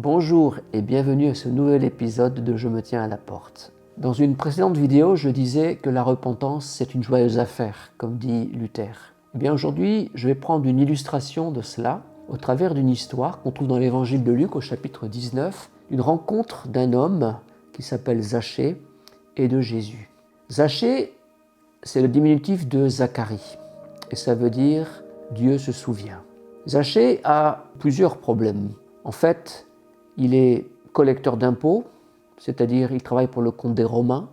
Bonjour et bienvenue à ce nouvel épisode de Je me tiens à la porte. Dans une précédente vidéo, je disais que la repentance, c'est une joyeuse affaire, comme dit Luther. Eh bien aujourd'hui, je vais prendre une illustration de cela au travers d'une histoire qu'on trouve dans l'évangile de Luc au chapitre 19, une rencontre d'un homme qui s'appelle Zachée et de Jésus. Zachée, c'est le diminutif de Zacharie et ça veut dire Dieu se souvient. Zachée a plusieurs problèmes. En fait, il est collecteur d'impôts, c'est-à-dire il travaille pour le compte des Romains.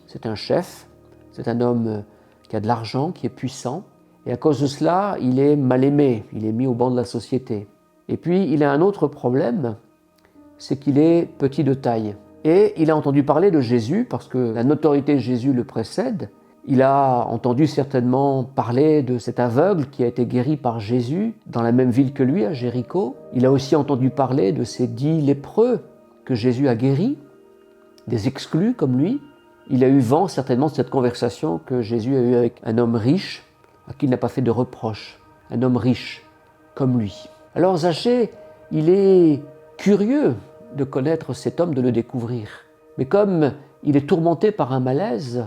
C'est un chef, c'est un homme qui a de l'argent, qui est puissant. Et à cause de cela, il est mal aimé, il est mis au banc de la société. Et puis, il a un autre problème, c'est qu'il est petit de taille. Et il a entendu parler de Jésus, parce que la notoriété de Jésus le précède. Il a entendu certainement parler de cet aveugle qui a été guéri par Jésus dans la même ville que lui, à Jéricho. Il a aussi entendu parler de ces 10 lépreux que Jésus a guéris, des exclus comme lui. Il a eu vent certainement de cette conversation que Jésus a eue avec un homme riche, à qui il n'a pas fait de reproche, un homme riche comme lui. Alors Zachée, il est curieux de connaître cet homme, de le découvrir. Mais comme il est tourmenté par un malaise,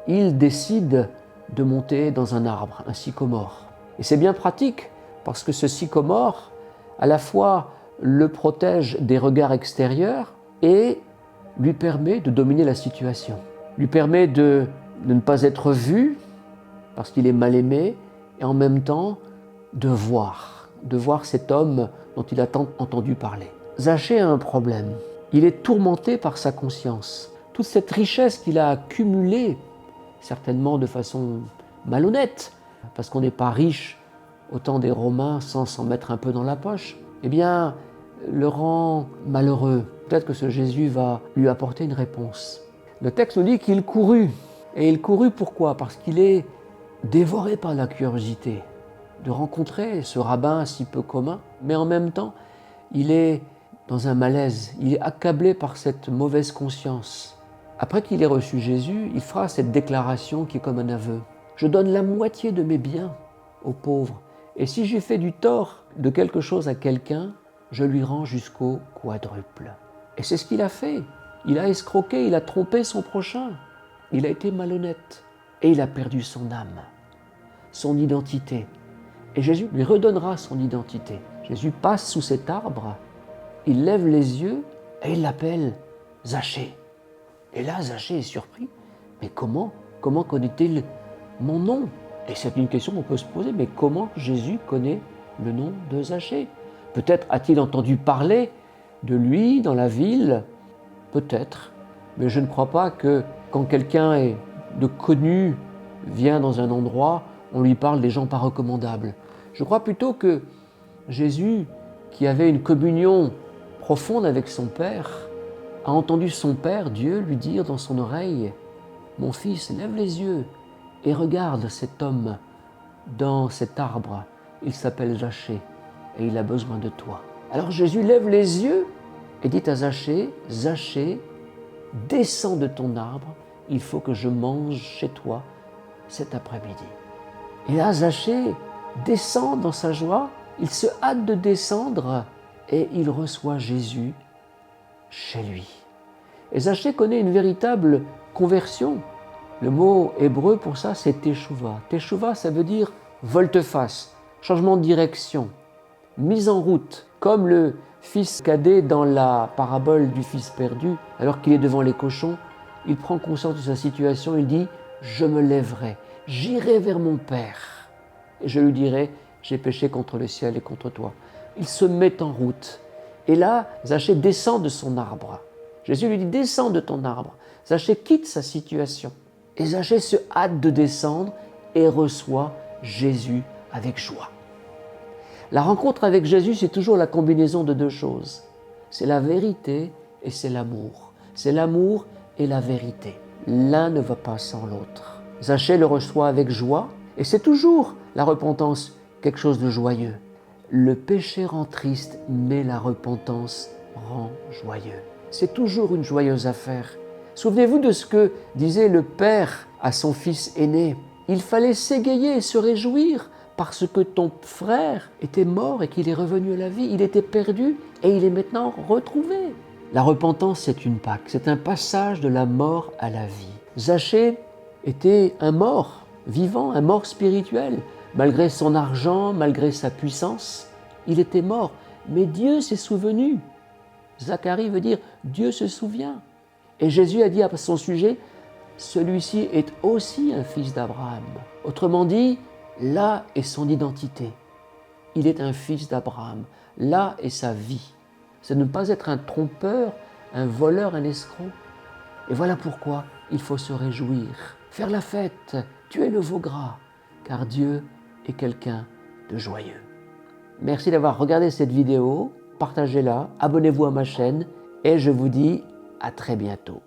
il décide de monter dans un arbre, un sycomore. Et c'est bien pratique, parce que ce sycomore, à la fois le protège des regards extérieurs et lui permet de dominer la situation. Lui permet de ne pas être vu, parce qu'il est mal aimé, et en même temps de voir cet homme dont il a tant entendu parler. Zachée a un problème. Il est tourmenté par sa conscience. Toute cette richesse qu'il a accumulée, certainement de façon malhonnête, parce qu'on n'est pas riche au temps des Romains sans s'en mettre un peu dans la poche, eh bien, le rend malheureux. Peut-être que ce Jésus va lui apporter une réponse. Le texte nous dit qu'il courut. Et il courut pourquoi ? Parce qu'il est dévoré par la curiosité de rencontrer ce rabbin si peu commun, mais en même temps, il est dans un malaise, il est accablé par cette mauvaise conscience. Après qu'il ait reçu Jésus, il fera cette déclaration qui est comme un aveu. Je donne la moitié de mes biens aux pauvres. Et si j'ai fait du tort de quelque chose à quelqu'un, je lui rends jusqu'au quadruple. Et c'est ce qu'il a fait. Il a escroqué, il a trompé son prochain. Il a été malhonnête. Et il a perdu son âme, son identité. Et Jésus lui redonnera son identité. Jésus passe sous cet arbre, il lève les yeux et il l'appelle Zachée. Et là, Zachée est surpris. Mais comment connaît-il mon nom ? Et c'est une question qu'on peut se poser. Mais comment Jésus connaît le nom de Zachée ? Peut-être a-t-il entendu parler de lui dans la ville ? Peut-être. Mais je ne crois pas que quand quelqu'un de connu vient dans un endroit, on lui parle des gens pas recommandables. Je crois plutôt que Jésus, qui avait une communion profonde avec son Père, a entendu son Père, Dieu, lui dire dans son oreille « Mon fils, lève les yeux et regarde cet homme dans cet arbre. Il s'appelle Zachée et il a besoin de toi. » Alors Jésus lève les yeux et dit à Zachée « Zachée, descends de ton arbre, il faut que je mange chez toi cet après-midi. » Et là, Zachée descend dans sa joie, il se hâte de descendre et il reçoit Jésus chez lui. Et Zachée connaît une véritable conversion. Le mot hébreu pour ça, c'est teshuva. Teshuva, ça veut dire volte-face, changement de direction, mise en route, comme le fils cadet dans la parabole du fils perdu, alors qu'il est devant les cochons, il prend conscience de sa situation, il dit « Je me lèverai, j'irai vers mon Père, et je lui dirai « J'ai péché contre le ciel et contre toi. » Il se met en route. Et là, Zachée descend de son arbre. Jésus lui dit « Descends de ton arbre. » Zachée quitte sa situation. Et Zachée se hâte de descendre et reçoit Jésus avec joie. La rencontre avec Jésus, c'est toujours la combinaison de deux choses. C'est la vérité et c'est l'amour. C'est l'amour et la vérité. L'un ne va pas sans l'autre. Zachée le reçoit avec joie et c'est toujours la repentance, quelque chose de joyeux. Le péché rend triste, mais la repentance rend joyeux. C'est toujours une joyeuse affaire. Souvenez-vous de ce que disait le père à son fils aîné. Il fallait s'égayer et se réjouir parce que ton frère était mort et qu'il est revenu à la vie. Il était perdu et il est maintenant retrouvé. La repentance, c'est une Pâque, c'est un passage de la mort à la vie. Zachée était un mort vivant, un mort spirituel. Malgré son argent, malgré sa puissance, il était mort. Mais Dieu s'est souvenu. Zacharie veut dire Dieu se souvient. Et Jésus a dit à son sujet, celui-ci est aussi un fils d'Abraham. Autrement dit, là est son identité. Il est un fils d'Abraham. Là est sa vie. C'est ne pas être un trompeur, un voleur, un escroc. Et voilà pourquoi il faut se réjouir, faire la fête, tuer le veau gras, car Dieu est quelqu'un de joyeux. Merci d'avoir regardé cette vidéo, partagez-la, abonnez-vous à ma chaîne et je vous dis à très bientôt.